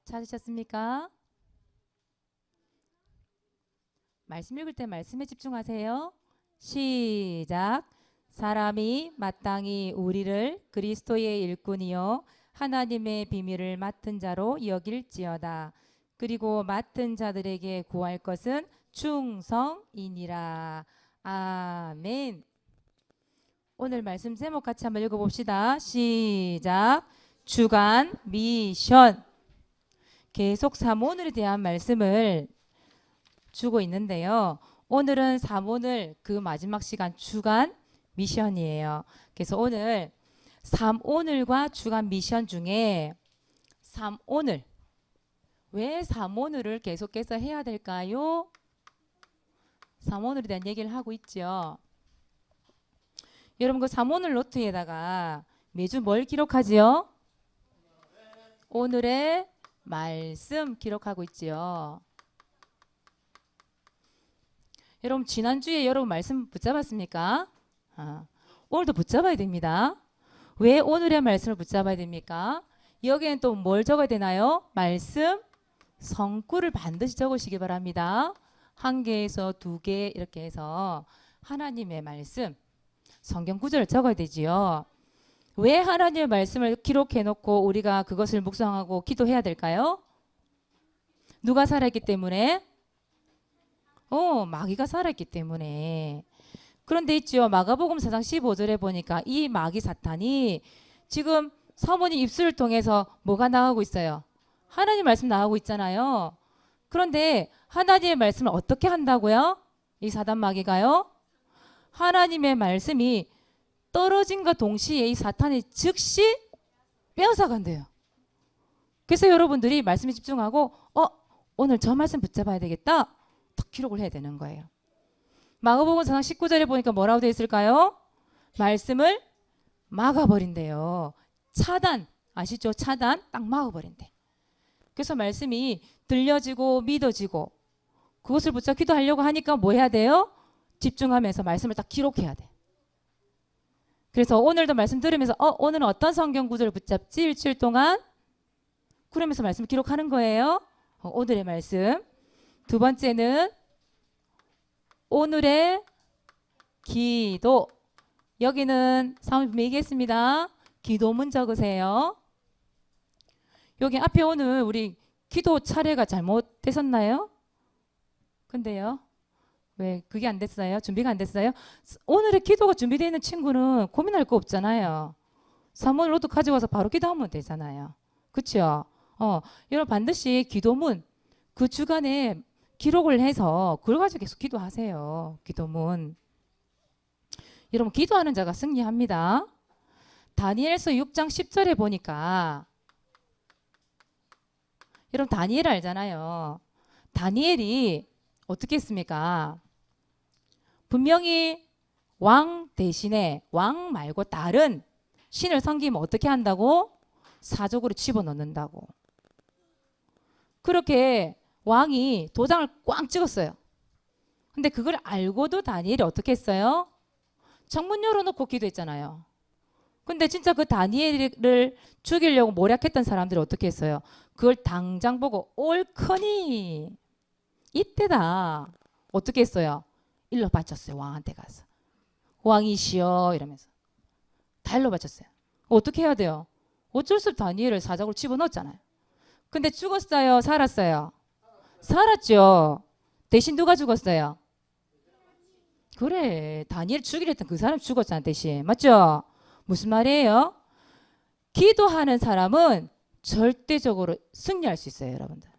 찾으셨습니까? 말씀 읽을 때 말씀에 집중하세요. 시작. 사람이 마땅히 우리를 그리스도의 일꾼이요 하나님의 비밀을 맡은 자로 여길지어다. 그리고 맡은 자들에게 구할 것은 충성이니라. 아멘. 오늘 말씀 제목 같이 한번 읽어봅시다. 시작. 주간 미션. 계속 사모늘에 대한 말씀을 주고 있는데요. 오늘은 사모늘 그 마지막 시간 주간 미션이에요. 그래서 오늘 3오늘과 주간 미션 중에 3오늘, 왜 3오늘을 계속해서 해야 될까요? 3오늘에 대한 얘기를 하고 있죠. 여러분 그 3오늘 노트에다가 매주 뭘 기록하지요? 오늘의 말씀 기록하고 있지요. 여러분 지난주에 여러분 말씀 붙잡았습니까? 오늘도 붙잡아야 됩니다. 왜 오늘의 말씀을 붙잡아야 됩니까? 여기에는 또 뭘 적어야 되나요? 말씀 성구를 반드시 적으시기 바랍니다. 1개에서 2개 이렇게 해서 하나님의 말씀 성경 구절을 적어야 되지요. 왜 하나님의 말씀을 기록해 놓고 우리가 그것을 묵상하고 기도해야 될까요? 누가 살아있기 때문에? 마귀가 살아있기 때문에. 그런데 있죠. 마가복음 4장 15절에 보니까 이 마귀 사탄이 지금 사모님 입술을 통해서 뭐가 나가고 있어요? 하나님 말씀 나가고 있잖아요. 그런데 하나님의 말씀을 어떻게 한다고요? 이 사단 마귀가요? 하나님의 말씀이 떨어진과 동시에 이 사탄이 즉시 빼앗아간대요. 그래서 여러분들이 말씀에 집중하고 오늘 저 말씀 붙잡아야 되겠다. 딱 기록을 해야 되는 거예요. 마가복음 4장 19절에 보니까 뭐라고 되어 있을까요? 말씀을 막아버린대요. 차단, 아시죠? 차단, 딱 막아버린대. 그래서 말씀이 들려지고 믿어지고 그것을 붙잡 기도하려고 하니까 뭐 해야 돼요? 집중하면서 말씀을 딱 기록해야 돼. 그래서 오늘도 말씀 들으면서 오늘은 어떤 성경 구절을 붙잡지? 일주일 동안 그러면서 말씀을 기록하는 거예요. 오늘의 말씀. 두 번째는 오늘의 기도. 여기는 사모님 얘기했습니다. 기도문 적으세요. 여기 앞에 오늘 우리 기도 차례가 잘못되셨나요? 근데요? 왜 그게 안 됐어요? 준비가 안 됐어요? 오늘의 기도가 준비되어 있는 친구는 고민할 거 없잖아요. 사모님 로또 가져와서 바로 기도하면 되잖아요. 그렇죠? 여러분 반드시 기도문 그 주간에 기록을 해서 그걸 가지고 계속 기도하세요. 기도문. 여러분 기도하는 자가 승리합니다. 다니엘서 6장 10절에 보니까 여러분 다니엘 알잖아요. 다니엘이 어떻게 했습니까? 분명히 왕 대신에 왕 말고 다른 신을 섬기면 어떻게 한다고? 사족으로 집어넣는다고. 그렇게 왕이 도장을 꽝 찍었어요. 근데 그걸 알고도 다니엘이 어떻게 했어요? 창문 열어놓고 기도했잖아요. 근데 진짜 그 다니엘을 죽이려고 모략했던 사람들이 어떻게 했어요? 그걸 당장 보고 옳거니 이때다. 어떻게 했어요? 일러 바쳤어요. 왕한테 가서. 왕이시여 이러면서. 다 일러 바쳤어요. 어떻게 해야 돼요? 어쩔 수 없이 다니엘을 사자고로 집어넣었잖아요. 근데 죽었어요? 살았어요? 살았죠. 대신 누가 죽었어요? 그래. 다니엘 죽이려 했던 그 사람 죽었잖아 대신. 맞죠? 무슨 말이에요? 기도하는 사람은 절대적으로 승리할 수 있어요. 여러분들.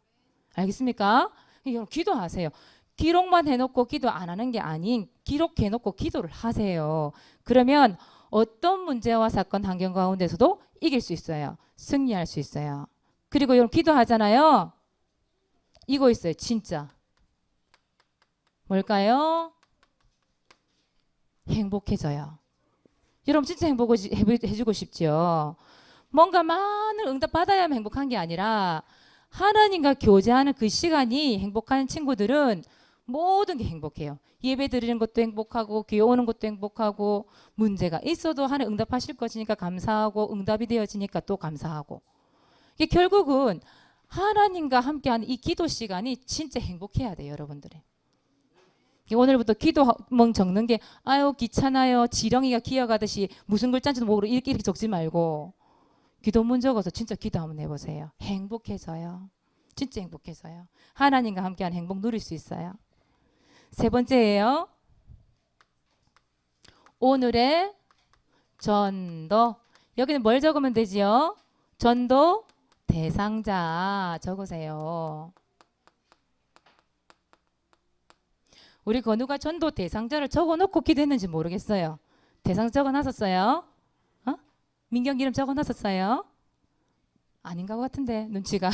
알겠습니까? 여러분 기도하세요. 기록만 해놓고 기도 안 하는 게 아닌 기록해놓고 기도를 하세요. 그러면 어떤 문제와 사건 환경 가운데서도 이길 수 있어요. 승리할 수 있어요. 그리고 여러분 기도하잖아요. 이거 있어요. 진짜. 뭘까요? 행복해져요. 여러분 진짜 행복해주고 싶죠. 뭔가 많은 응답 받아야만 행복한 게 아니라 하나님과 교제하는 그 시간이 행복한 친구들은 모든 게 행복해요. 예배 드리는 것도 행복하고 교회 오는 것도 행복하고 문제가 있어도 하나님 응답하실 것이니까 감사하고 응답이 되어지니까 또 감사하고 이게 결국은 하나님과 함께하는 이 기도 시간이 진짜 행복해야 돼요, 여러분들이. 오늘부터 기도문 적는 게 아유 귀찮아요, 지렁이가 기어가듯이 무슨 글자인지도 모르고 이렇게 적지 말고 기도문 적어서 진짜 기도 한번 해보세요. 행복해져요. 진짜 행복해져요. 하나님과 함께하는 행복 누릴 수 있어요. 세 번째예요. 오늘의 전도. 여기는 뭘 적으면 되지요? 전도 대상자 적으세요. 우리 건우가 전도 대상자를 적어놓고 기도했는지 모르겠어요. 대상 적어놨었어요? 어? 민경 이름 적어놨었어요? 아닌 것 같은데 눈치가.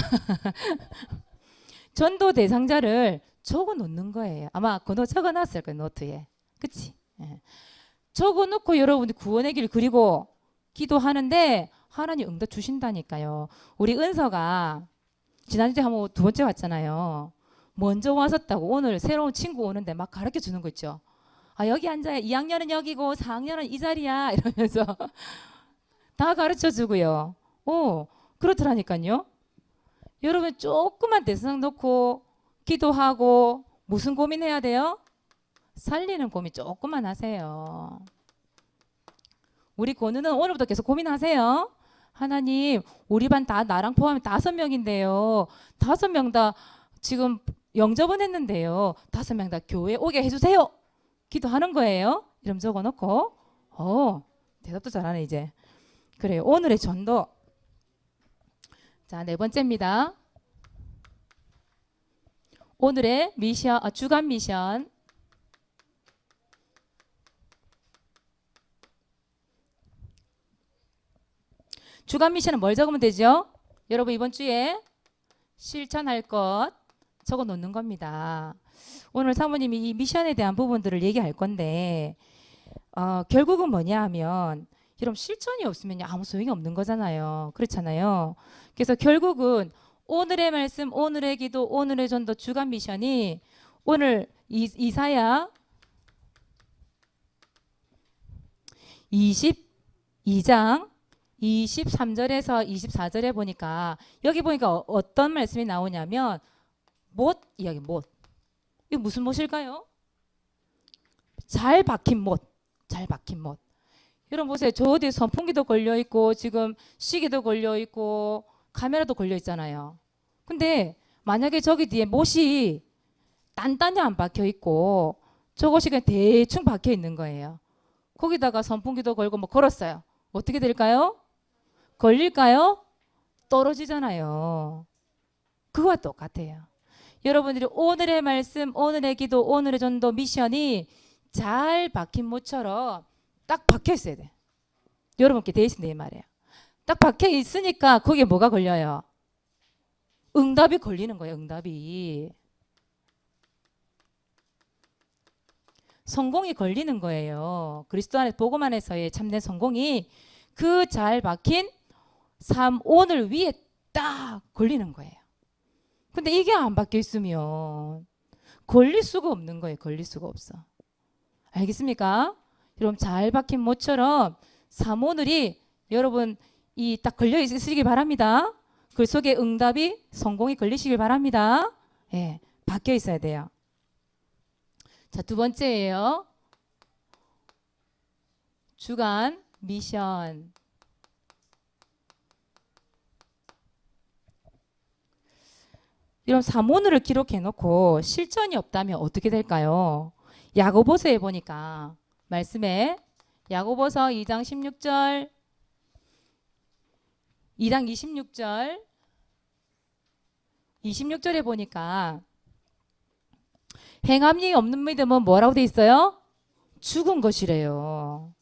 전도 대상자를 적어놓는 거예요. 아마 건우 적어놨을 거예요. 노트에. 그치? 예. 적어놓고 여러분이 구원의 길 그리고 기도하는데 하나님 응답 주신다니까요. 우리 은서가 지난주에 한번 두 번째 왔잖아요. 먼저 왔었다고 오늘 새로운 친구 오는데 막 가르쳐 주는 거 있죠. 아 여기 앉아요. 2학년은 여기고 4학년은 이 자리야 이러면서 다 가르쳐 주고요. 그렇더라니까요. 여러분 조금만 대상 놓고 기도하고 무슨 고민해야 돼요? 살리는 고민 조금만 하세요. 우리 권우는 오늘부터 계속 고민하세요. 하나님 우리 반 다 나랑 포함해 5명인데요. 5명 다 지금 영접은 했는데요. 5명 다 교회 오게 해주세요. 기도하는 거예요. 이름 적어놓고. 대답도 잘하네 이제. 그래요. 오늘의 전도. 자, 네 번째입니다. 오늘의 미션, 주간 미션. 주간 미션은 뭘 적으면 되죠? 여러분 이번 주에 실천할 것 적어 놓는 겁니다. 오늘 사모님이 이 미션에 대한 부분들을 얘기할 건데 결국은 뭐냐 하면 여러분 실천이 없으면 아무 소용이 없는 거잖아요. 그렇잖아요. 그래서 결국은 오늘의 말씀, 오늘의 기도, 오늘의 전도 주간 미션이 오늘 이사야 22장 23절에서 24절에 보니까 여기 보니까 어떤 말씀이 나오냐면 못 이야기 못. 이거 무슨 못일까요? 잘 박힌 못. 잘 박힌 못. 여러분 보세요. 저 어디에 선풍기도 걸려 있고 지금 시계도 걸려 있고 카메라도 걸려 있잖아요. 근데 만약에 저기 뒤에 못이 단단히 안 박혀 있고 저것이 그냥 대충 박혀 있는 거예요. 거기다가 선풍기도 걸고 뭐 걸었어요. 어떻게 될까요? 걸릴까요? 떨어지잖아요. 그거와 똑같아요. 여러분들이 오늘의 말씀, 오늘의 기도, 오늘의 전도 미션이 잘 박힌 못처럼 딱 박혀 있어야 돼. 여러분께 돼 있는데 이 말이에요. 딱 박혀 있으니까 거기에 뭐가 걸려요? 응답이 걸리는 거예요. 응답이. 성공이 걸리는 거예요. 그리스도 안에서 복음 안에서의 참된 성공이 그 잘 박힌 삶 오늘 위에 딱 걸리는 거예요. 근데 이게 안 박혀 있으면 걸릴 수가 없는 거예요. 걸릴 수가 없어. 알겠습니까? 여러분 잘 박힌 못처럼 삶 오늘이 여러분 이 딱 걸려 있으시기 바랍니다. 그 속에 응답이 성공이 걸리시길 바랍니다. 예, 박혀 있어야 돼요. 자, 두 번째예요. 주간 미션. 이런 사모늘을 기록해 놓고 실천이 없다면 어떻게 될까요? 야고보서에 보니까 말씀에 야고보서 2장 16절 2장 26절에 보니까 행함이 없는 믿음은 뭐라고 돼 있어요? 죽은 것이래요.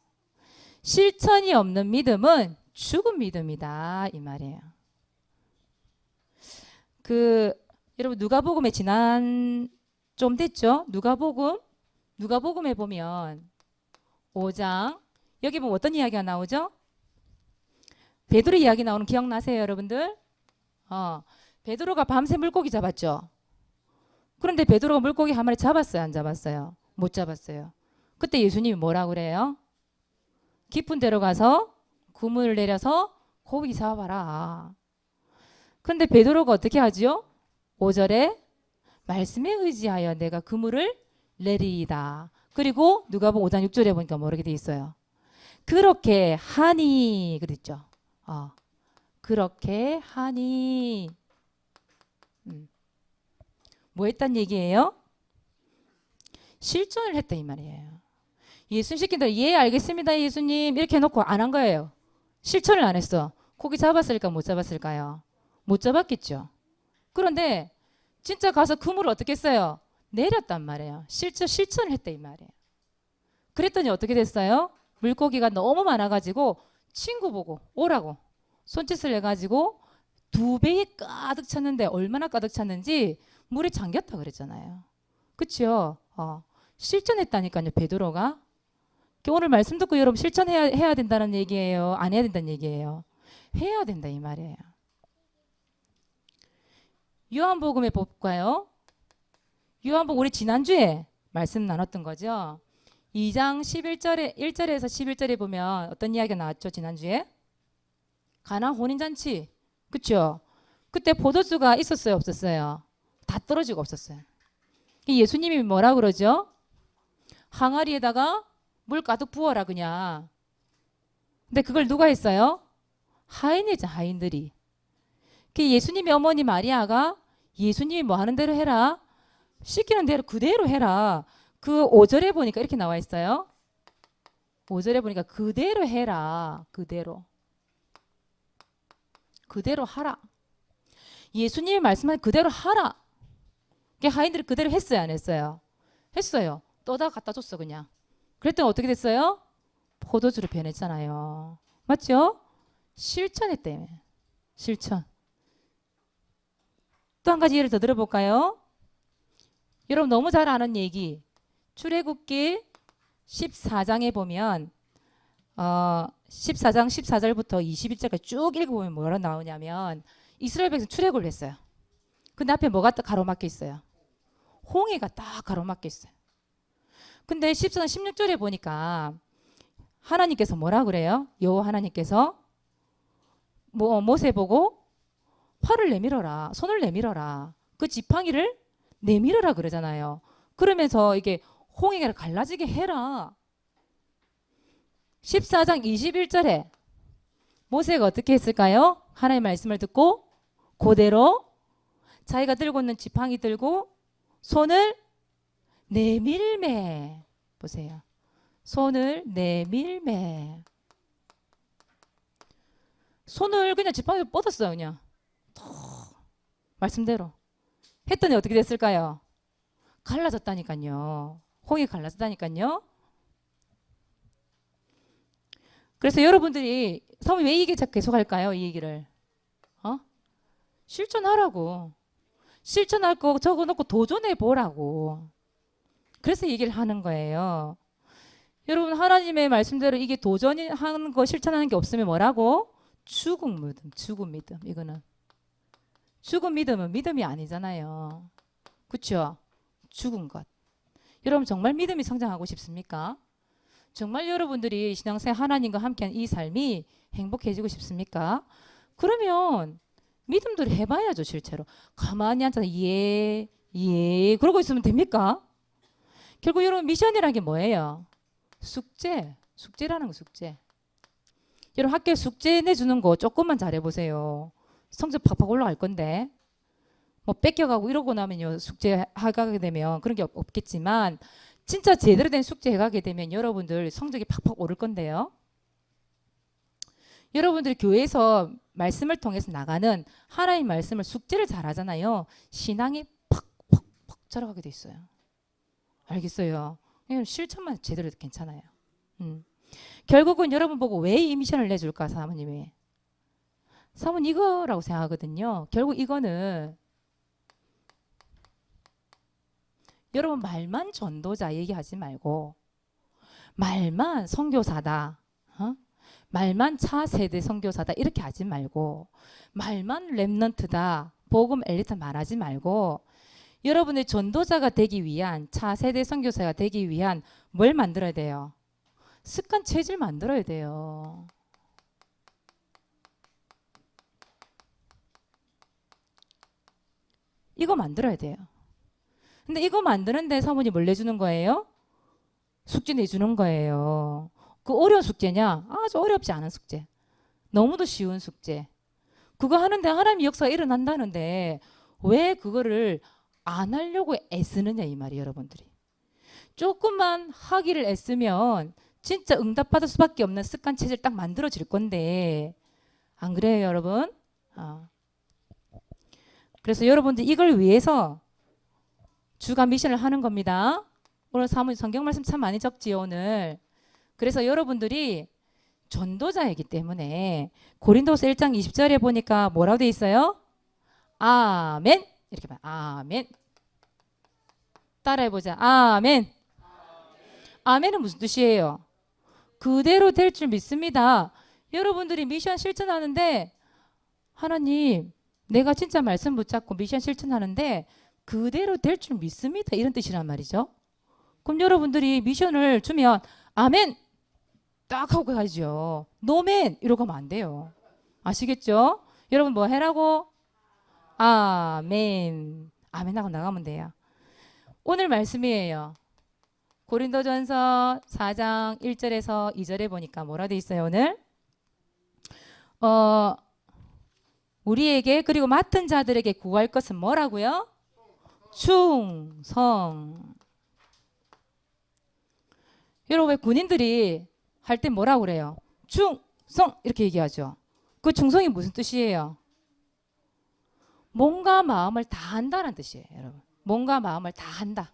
실천이 없는 믿음은 죽은 믿음이다 이 말이에요. 여러분 누가복음에 지난 좀 됐죠? 누가복음에 보면 5장 여기 보면 어떤 이야기가 나오죠? 베드로 이야기 나오는 기억나세요, 여러분들? 베드로가 밤새 물고기 잡았죠. 그런데 베드로가 물고기 한 마리 잡았어요, 안 잡았어요? 못 잡았어요. 그때 예수님이 뭐라고 그래요? 깊은 데로 가서 그물을 내려서 고기 잡아라. 그런데 베드로가 어떻게 하지요? 5절에 말씀에 의지하여 내가 그물을 내리이다. 그리고 누가복음 5장 6절에 보니까 뭐라게 돼 있어요? 그렇게 하니 그랬죠. 그렇게 하니 뭐 했단 얘기예요? 실천을 했다 이 말이에요. 예수님 시킨다. 예 알겠습니다 예수님 이렇게 해놓고 안 한 거예요. 실천을 안 했어. 고기 잡았을까 못 잡았을까요? 못 잡았겠죠. 그런데 진짜 가서 그물을 어떻게 했어요? 내렸단 말이에요. 실천을 했다 이 말이에요. 그랬더니 어떻게 됐어요? 물고기가 너무 많아가지고 친구 보고 오라고 손짓을 해가지고 2배에 가득 찼는데 얼마나 가득 찼는지 물에 잠겼다 그랬잖아요. 그치요? 실천했다니까요 베드로가. 오늘 말씀 듣고 여러분 실천해야 된다는 얘기예요? 안 해야 된다는 얘기예요? 해야 된다 이 말이에요. 요한복음에 볼까요? 요한복음 우리 지난주에 말씀 나눴던 거죠. 2장 11절에 1절에서 11절에 보면 어떤 이야기가 나왔죠? 지난주에 가나 혼인잔치 그렇죠? 그때 포도주가 있었어요? 없었어요? 다 떨어지고 없었어요. 예수님이 뭐라 그러죠? 항아리에다가 물 가득 부어라 그냥. 근데 그걸 누가 했어요? 하인이죠. 하인들이. 예수님의 어머니 마리아가 예수님이 뭐 하는 대로 해라. 시키는 대로 그대로 해라. 그 5절에 보니까 이렇게 나와 있어요. 5절에 보니까 그대로 해라. 그대로 하라. 예수님이 말씀한 그대로 하라. 하인들이 그대로 했어요? 안 했어요? 했어요. 떠다 갖다 줬어 그냥. 그랬더니 어떻게 됐어요? 포도주로 변했잖아요. 맞죠? 실천했대요. 실천. 또 한 가지 예를 더 들어볼까요? 여러분 너무 잘 아는 얘기. 출애굽기 14장에 보면 14장 14절부터 21절까지 쭉 읽어보면 뭐라 나오냐면 이스라엘 백성 출애굽을 했어요. 근데 앞에 뭐가 딱 가로막혀 있어요? 홍해가 딱 가로막혀 있어요. 근데 14장 16절에 보니까 하나님께서 뭐라 그래요? 여호와 하나님께서 모세 보고 팔을 내밀어라. 손을 내밀어라. 그 지팡이를 내밀어라 그러잖아요. 그러면서 이게 홍해가 갈라지게 해라. 14장 21절에 모세가 어떻게 했을까요? 하나님의 말씀을 듣고 그대로 자기가 들고 있는 지팡이 들고 손을 내밀매. 보세요. 손을 내밀매. 손을 그냥 지팡이로 뻗었어요. 그냥 말씀대로 했더니 어떻게 됐을까요? 갈라졌다니까요. 홍이 갈라졌다니까요. 그래서 여러분들이 사모님 왜 이게 계속 할까요? 이 얘기를 실천하라고. 실천할 거 적어놓고 도전해 보라고. 그래서 얘기를 하는 거예요. 여러분 하나님의 말씀대로 이게 도전하는 거 실천하는 게 없으면 뭐라고? 죽은 믿음, 죽은 믿음. 이거는 죽은 믿음은 믿음이 아니잖아요. 그렇죠? 죽은 것. 여러분 정말 믿음이 성장하고 싶습니까? 정말 여러분들이 신앙생활 하나님과 함께한 이 삶이 행복해지고 싶습니까? 그러면 믿음대로 해봐야죠. 실제로. 가만히 앉아서 예 그러고 있으면 됩니까? 결국 여러분 미션이라는 게 뭐예요? 숙제라는 거 숙제. 여러분 학교에 숙제 내주는 거 조금만 잘해보세요. 성적 팍팍 올라갈 건데 뭐 뺏겨가고 이러고 나면요 숙제 하게 되면 그런 게 없겠지만 진짜 제대로 된 숙제 해가게 되면 여러분들 성적이 팍팍 오를 건데요. 여러분들이 교회에서 말씀을 통해서 나가는 하나님 말씀을 숙제를 잘 하잖아요. 신앙이 팍팍팍 자라가게 돼 있어요. 알겠어요? 실천만 제대로 해도 괜찮아요. 결국은 여러분 보고 왜 이 미션을 내줄까 사모님이? 사모님 이거라고 생각하거든요. 결국 이거는 여러분 말만 전도자 얘기하지 말고 말만 선교사다. 말만 차세대 선교사다 이렇게 하지 말고 말만 렘넌트다. 복음 엘리트 말하지 말고 여러분의 전도자가 되기 위한 차세대 선교사가 되기 위한 뭘 만들어야 돼요? 습관 체질 만들어야 돼요. 이거 만들어야 돼요. 근데 이거 만드는데 사모님 뭘 내주는 거예요? 숙제 내주는 거예요. 그 어려운 숙제냐? 아주 어렵지 않은 숙제. 너무도 쉬운 숙제. 그거 하는데 하나님의 역사가 일어난다는데 왜 그거를 안 하려고 애쓰느냐 이 말이에요, 여러분들이. 조금만 하기를 애쓰면 진짜 응답받을 수밖에 없는 습관 체제를 딱 만들어질 건데 안 그래요, 여러분? 그래서 여러분들 이걸 위해서 주간 미션을 하는 겁니다. 오늘 사모님 성경 말씀 참 많이 적지요, 오늘. 그래서 여러분들이 전도자이기 때문에 고린도서 1장 20절에 보니까 뭐라고 돼 있어요? 아멘. 이렇게 봐. 아멘. 따라해보자. 아멘. 아멘은 무슨 뜻이에요? 그대로 될 줄 믿습니다. 여러분들이 미션 실천하는데 하나님 내가 진짜 말씀 붙잡고 미션 실천하는데 그대로 될 줄 믿습니다. 이런 뜻이란 말이죠. 그럼 여러분들이 미션을 주면 아멘 딱 하고 가죠. 노멘 이러고 하면 안 돼요. 아시겠죠? 여러분 뭐 해라고? 아멘. 아멘 하고 나가면 돼요. 오늘 말씀이에요. 고린도전서 4장 1절에서 2절에 보니까 뭐라 돼 있어요, 오늘? 우리에게 그리고 맡은 자들에게 구할 것은 뭐라고요? 충성. 여러분 왜 군인들이 할 때 뭐라고 그래요? 충성 이렇게 얘기하죠. 그 충성이 무슨 뜻이에요? 몸과 마음을 다 한다는 뜻이에요, 여러분. 몸과 마음을 다 한다.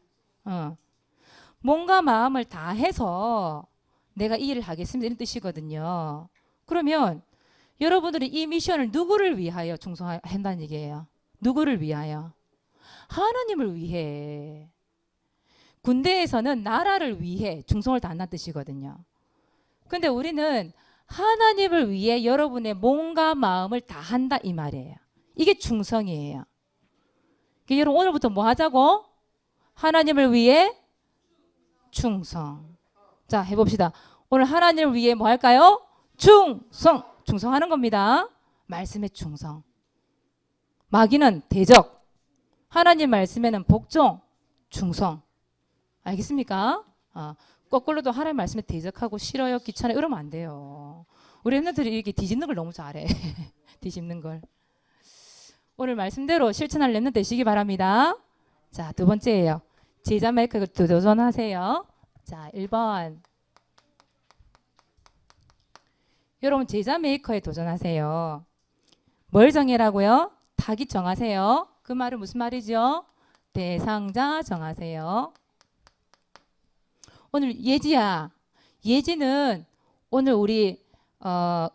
몸과 마음을 다 해서 내가 이 일을 하겠습니다. 이런 뜻이거든요. 그러면 여러분들이 이 미션을 누구를 위하여 충성한다는 얘기예요? 누구를 위하여? 하나님을 위해. 군대에서는 나라를 위해 충성을 다한다는 뜻이거든요. 근데 우리는 하나님을 위해 여러분의 몸과 마음을 다 한다 이 말이에요. 이게 충성이에요. 그러니까 여러분 오늘부터 뭐 하자고? 하나님을 위해 충성. 자, 해봅시다. 오늘 하나님을 위해 뭐 할까요? 충성. 충성하는 겁니다. 말씀에 충성. 마귀는 대적. 하나님 말씀에는 복종. 충성. 알겠습니까? 거꾸로도 하나님 말씀에 대적하고 싫어요, 귀찮아요 이러면 안 돼요. 우리 엠너들이 이렇게 뒤집는 걸 너무 잘해. 뒤집는 걸. 오늘 말씀대로 실천할 렘넌트 되시기 바랍니다. 자, 두 번째예요. 제자 메이커를 도전하세요. 자, 1번. 여러분 제자 메이커에 도전하세요. 뭘 정해라고요? 타깃 정하세요. 그 말은 무슨 말이죠? 대상자 정하세요. 오늘 예지야. 예지는 오늘 우리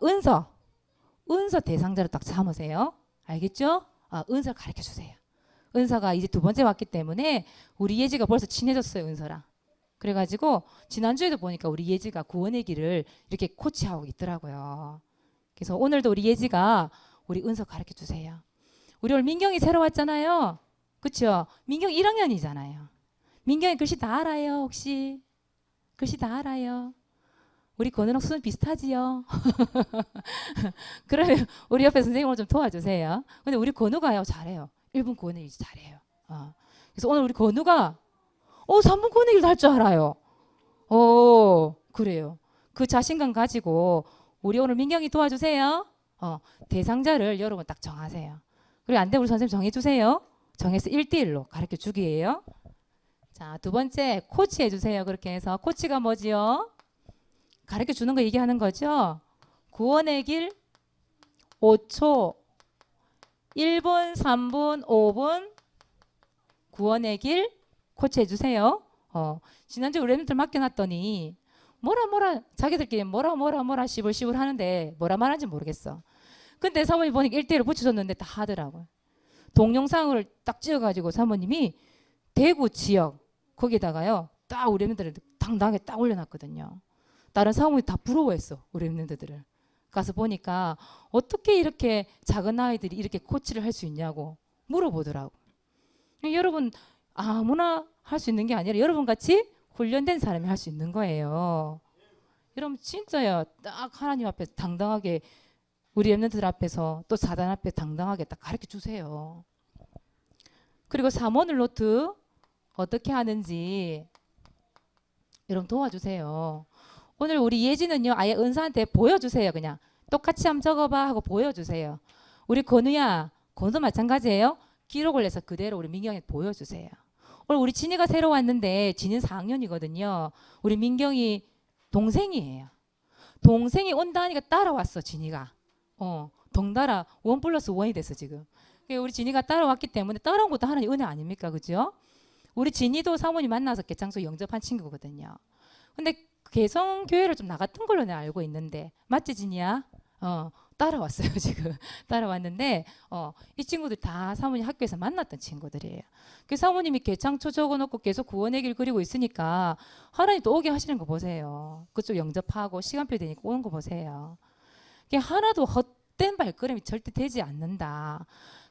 은서 대상자로 딱 삼으세요. 알겠죠? 은서 가르쳐 주세요. 은서가 이제 두 번째 왔기 때문에 우리 예지가 벌써 친해졌어요, 은서랑. 그래가지고 지난주에도 보니까 우리 예지가 구원의 길을 이렇게 코치하고 있더라고요. 그래서 오늘도 우리 예지가 우리 은서 가르쳐 주세요. 우리 오늘 민경이 새로 왔잖아요. 그렇죠? 민경 1학년이잖아요. 민경이 글씨 다 알아요, 혹시? 글씨 다 알아요. 우리 권은옥 수는 비슷하지요. 그러면 우리 옆에 선생님을 좀 도와주세요. 근데 우리 권우가요 잘해요. 1분 구원의 일 잘해요. 그래서 오늘 우리 권우가 3분 구원의 일도 할 줄 알아요. 그래요. 그 자신감 가지고 우리 오늘 민경이 도와주세요. 대상자를 여러분 딱 정하세요. 그리고 안 돼 우리 선생님 정해주세요. 정해서 1대1로 가르쳐 주기예요. 자, 두 번째 코치 해주세요. 그렇게 해서 코치가 뭐지요? 가르쳐 주는 거 얘기하는 거죠. 구원의 길 5초 1분 3분 5분 구원의 길 코치 해주세요. 지난주에 우리 애들 맡겨놨더니 뭐라 자기들끼리 뭐라 시불시불 하는데 뭐라 말하는지 모르겠어. 근데 사모님 보니까 1대1로 붙여줬는데 다 하더라고요. 동영상을 딱 찍어가지고 사모님이 대구 지역 거기다가요 딱 우리 애들을 당당하게 딱 올려놨거든요. 다른 사모님이 다 부러워했어. 우리 애들을. 가서 보니까 어떻게 이렇게 작은 아이들이 이렇게 코치를 할 수 있냐고 물어보더라고. 여러분 아무나 할 수 있는 게 아니라 여러분 같이 훈련된 사람이 할 수 있는 거예요. 여러분 진짜요. 딱 하나님 앞에서 당당하게 우리 엠넌트들 앞에서 또 사단 앞에 당당하게 딱 가르쳐 주세요. 그리고 3월 노트 어떻게 하는지 여러분 도와주세요. 오늘 우리 예지는요 아예 은사한테 보여주세요. 그냥 똑같이 한번 적어봐 하고 보여주세요. 우리 건우야, 건우도 마찬가지예요. 기록을 내서 그대로 우리 민경이한테 보여주세요. 오늘 우리 진이가 새로 왔는데 진이는 4학년이거든요. 우리 민경이 동생이에요. 동생이 온다 하니까 따라왔어 진이가. 덩달아 1+1이 됐어 지금. 우리 진이가 따라왔기 때문에 따라온 것도 하나님 은혜 아닙니까? 그죠? 우리 진이도 사모님 만나서 개창소 영접한 친구거든요. 근데 개성교회를 좀 나갔던 걸로 내가 알고 있는데 맞지 진이야? 따라왔어요 지금. 따라왔는데 이 친구들 다 사모님 학교에서 만났던 친구들이에요. 그 사모님이 개창초 적어놓고 계속 구원의 길 그리고 있으니까 하나님 또 오게 하시는 거 보세요. 그쪽 영접하고 시간표 되니까 오는 거 보세요. 하나도 헛된 발걸음이 절대 되지 않는다.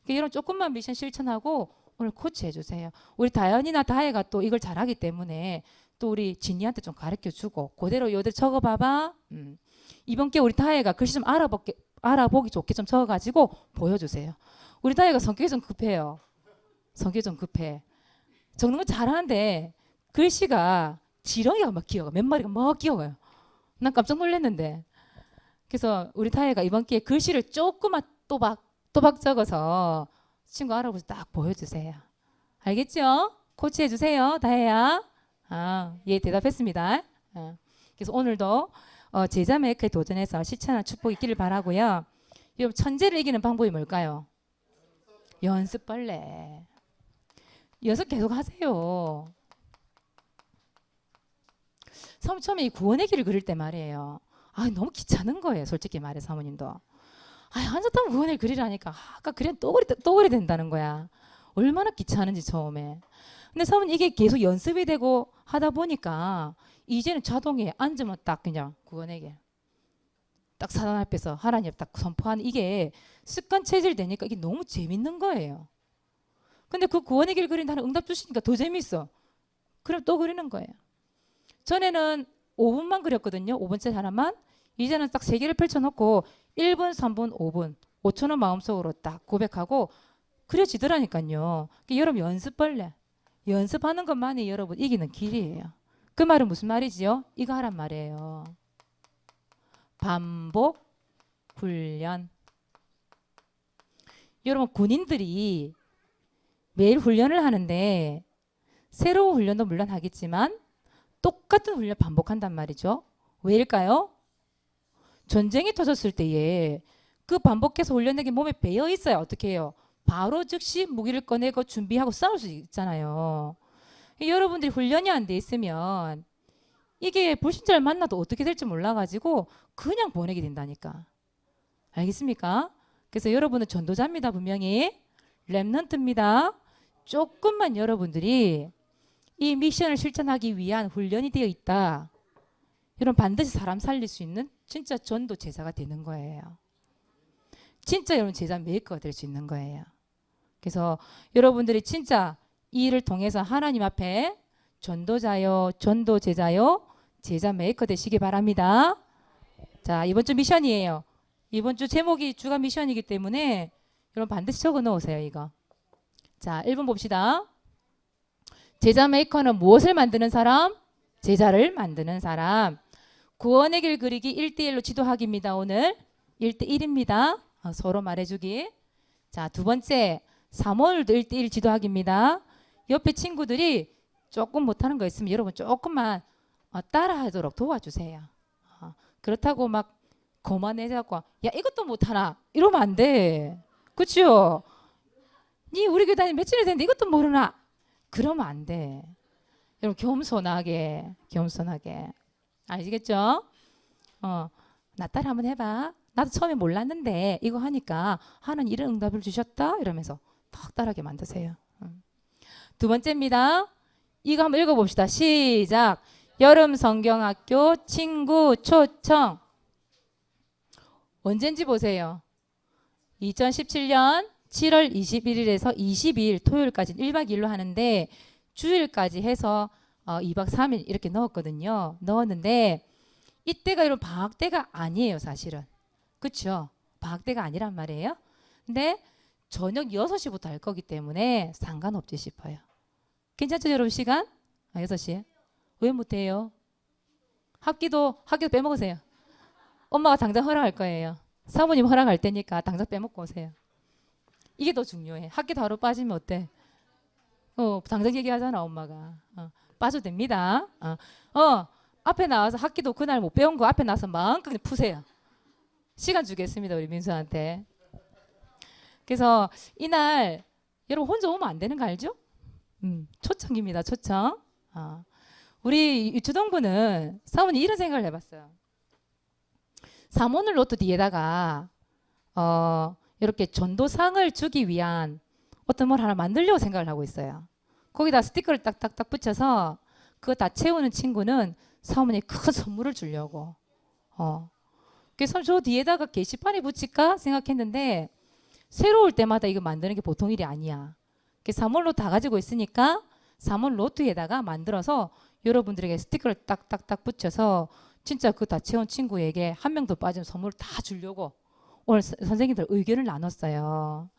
이런 조금만 미션 실천하고 오늘 코치 해주세요. 우리 다현이나 다혜가 또 이걸 잘하기 때문에 또 우리 진이한테 좀 가르쳐주고 그대로 요들 적어봐봐. 이번 게 우리 다혜가 글씨 좀 알아보기 좋게 좀 적어가지고 보여주세요. 우리 다혜가 성격이 좀 급해요. 성격이 좀 급해. 적는 거 잘하는데 글씨가 지렁이가 막 기어가. 몇 마리가 막 기어가요. 난 깜짝 놀랐는데. 그래서 우리 다혜가 이번 기회에 글씨를 조금만 또박 적어서 친구 알아보고 딱 보여주세요. 알겠죠? 코치해 주세요. 다혜야. 예, 대답했습니다. 그래서 오늘도 제자 메이크에 도전해서 실천한 축복 있기를 바라고요. 여러분 천재를 이기는 방법이 뭘까요? 연습벌레. 연습 계속 하세요. 처음에 이 구원의 길을 그릴 때 말이에요. 너무 귀찮은 거예요. 솔직히 말해 사모님도. 앉았다면 구원을 그리라니까. 아까 그냥 또 그리 된다는 거야. 얼마나 귀찮은지 처음에. 근데 사모님 이게 계속 연습이 되고 하다 보니까 이제는 자동에 앉으면 딱 그냥 구원의 길. 딱 사단 앞에서 하나님 딱 선포하는 이게 습관 체질 되니까 이게 너무 재밌는 거예요. 근데 그 구원의 길 그린다는 응답 주시니까 더 재밌어. 그럼 또 그리는 거예요. 전에는 5분만 그렸거든요. 5분째 하나만. 이제는 딱 3개를 펼쳐놓고 1분, 3분, 5분 5초는 마음속으로 딱 고백하고 그려지더라니까요. 여러분 연습벌레. 연습하는 것만이 여러분 이기는 길이에요. 그 말은 무슨 말이지요? 이거 하란 말이에요. 반복 훈련. 여러분 군인들이 매일 훈련을 하는데 새로운 훈련도 물론 하겠지만 똑같은 훈련 반복한단 말이죠. 왜일까요? 전쟁이 터졌을 때에 그 반복해서 훈련된 몸에 배어 있어야 어떻게 해요? 바로 즉시 무기를 꺼내고 준비하고 싸울 수 있잖아요. 여러분들이 훈련이 안 돼 있으면 이게 불신자를 만나도 어떻게 될지 몰라가지고 그냥 보내게 된다니까. 알겠습니까? 그래서 여러분은 전도자입니다. 분명히 렘넌트입니다. 조금만 여러분들이 이 미션을 실천하기 위한 훈련이 되어 있다. 여러분 반드시 사람 살릴 수 있는 진짜 전도 제자가 되는 거예요. 진짜 여러분 제자 메이커가 될 수 있는 거예요. 그래서 여러분들이 진짜 이 일을 통해서 하나님 앞에 전도자요, 전도 제자요, 제자 메이커 되시기 바랍니다. 자, 이번 주 미션이에요. 이번 주 제목이 주가 미션이기 때문에 여러분 반드시 적어 놓으세요, 이거. 자, 1번 봅시다. 제자 메이커는 무엇을 만드는 사람? 제자를 만드는 사람. 구원의 길 그리기 1대1로 지도하기입니다. 오늘 1대1입니다. 서로 말해주기. 자, 두 번째 3월도 1대1 지도하기입니다. 옆에 친구들이 조금 못하는 거 있으면 여러분 조금만 따라하도록 도와주세요. 그렇다고 막 거만해갖고 야 이것도 못하나 이러면 안 돼. 그렇죠? 니 우리 교회 다니 며칠이 됐는데 이것도 모르나? 그러면 안 돼. 여러분 겸손하게 아시겠죠? 나 따라 한번 해봐. 나도 처음에 몰랐는데 이거 하니까 하나님 이런 응답을 주셨다 이러면서 탁 따라하게 만드세요. 두 번째입니다. 이거 한번 읽어봅시다. 시작. 여름 성경학교 친구 초청. 언젠지 보세요. 2017년 7월 21일에서 22일 토요일까지 1박 2일로 하는데 주일까지 해서 2박 3일 이렇게 넣었거든요. 넣었는데 이때가 이런 방학 때가 아니에요. 사실은. 그렇죠? 방학 때가 아니란 말이에요. 근데 저녁 6시부터 할 거기 때문에 상관없지 싶어요. 괜찮죠, 여러분? 시간? 6시에? 왜 못해요? 학기도 빼먹으세요. 엄마가 당장 허락할 거예요. 사모님 허락할 테니까 당장 빼먹고 오세요. 이게 더 중요해. 학기도 하루 빠지면 어때? 당장 얘기하잖아, 엄마가. 빠져도 됩니다. 앞에 나와서 학기도 그날 못 배운 거 앞에 나와서 마음껏 푸세요. 시간 주겠습니다, 우리 민수한테. 그래서 이날 여러분 혼자 오면 안 되는 거 알죠? 초청입니다, 초청. 우리 유초동부는 사모님 이런 생각을 해봤어요. 사모늘 노트 뒤에다가 이렇게 전도상을 주기 위한 어떤 뭘 하나 만들려고 생각을 하고 있어요. 거기다 스티커를 딱딱딱 붙여서 그거 다 채우는 친구는 사모님이 큰 선물을 주려고. 그래서 저 뒤에다가 게시판에 붙일까 생각했는데 새로울 때마다 이거 만드는 게 보통 일이 아니야. 사모노트 다 가지고 있으니까 사모노트에다가 만들어서 여러분들에게 스티커를 딱딱딱 붙여서 진짜 그거 다 채운 친구에게 한 명도 빠지면 선물을 다 주려고 오늘 선생님들 의견을 나눴어요.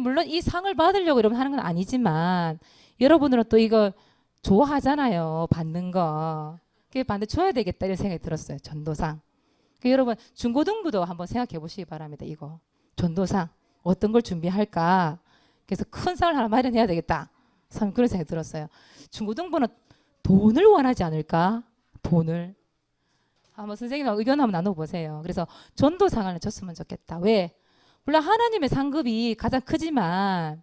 물론 이 상을 받으려고 여러분 하는 건 아니지만 여러분들은 또 이거 좋아하잖아요. 받는 거. 반대 줘야 되겠다 이런 생각이 들었어요. 전도상. 여러분 중고등부도 한번 생각해 보시기 바랍니다. 이거 전도상 어떤 걸 준비할까. 그래서 큰 상을 하나 마련해야 되겠다. 그런 생각이 들었어요. 중고등부는 돈을 원하지 않을까. 돈을. 한번 선생님과 의견 한번 나눠보세요. 그래서 전도상을 줬으면 좋겠다. 왜? 물론 하나님의 상급이 가장 크지만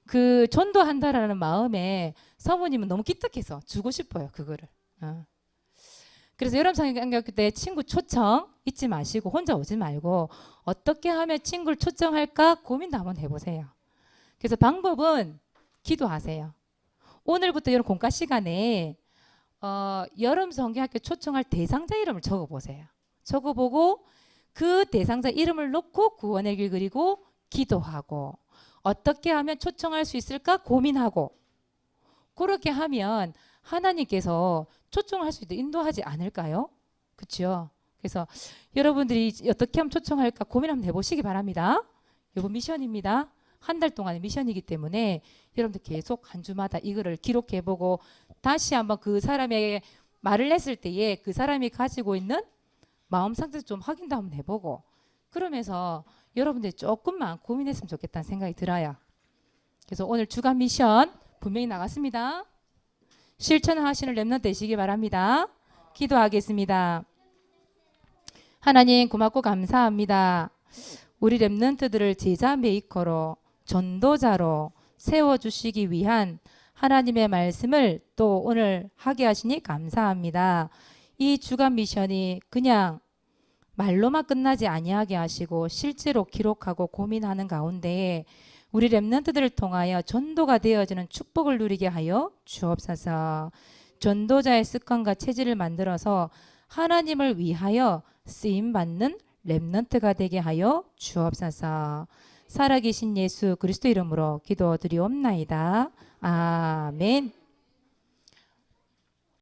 그 전도한다라는 마음에 사모님은 너무 기특해서 주고 싶어요. 그거를. 그래서 여러분 생각할 때 친구 초청 잊지 마시고 혼자 오지 말고 어떻게 하면 친구를 초청할까 고민도 한번 해보세요. 그래서 방법은 기도하세요. 오늘부터 여러분 공과 시간에 여름 성경학교 초청할 대상자 이름을 적어보세요. 적어보고 그 대상자 이름을 놓고 구원의 길 그리고 기도하고 어떻게 하면 초청할 수 있을까 고민하고 그렇게 하면 하나님께서 초청할 수 있도록 인도하지 않을까요? 그렇죠? 그래서 여러분들이 어떻게 하면 초청할까 고민 한번 해보시기 바랍니다. 이번 미션입니다. 한 달 동안의 미션이기 때문에 여러분들 계속 한 주마다 이거를 기록해보고 다시 한번 그 사람에게 말을 했을 때에 그 사람이 가지고 있는 마음 상태도 좀 확인도 한번 해보고 그러면서 여러분들이 조금만 고민했으면 좋겠다는 생각이 들어요. 그래서 오늘 주간 미션 분명히 나갔습니다. 실천하시는 렘넌트 되시기 바랍니다. 기도하겠습니다. 하나님 고맙고 감사합니다. 우리 렘넌트들을 제자 메이커로 전도자로 세워주시기 위한 하나님의 말씀을 또 오늘 하게 하시니 감사합니다. 이 주간 미션이 그냥 말로만 끝나지 아니하게 하시고 실제로 기록하고 고민하는 가운데 우리 렘넌트들을 통하여 전도가 되어지는 축복을 누리게 하여 주옵소서. 전도자의 습관과 체질을 만들어서 하나님을 위하여 쓰임받는 렘넌트가 되게 하여 주옵소서. 살아계신 예수 그리스도 이름으로 기도드리옵나이다. 아멘.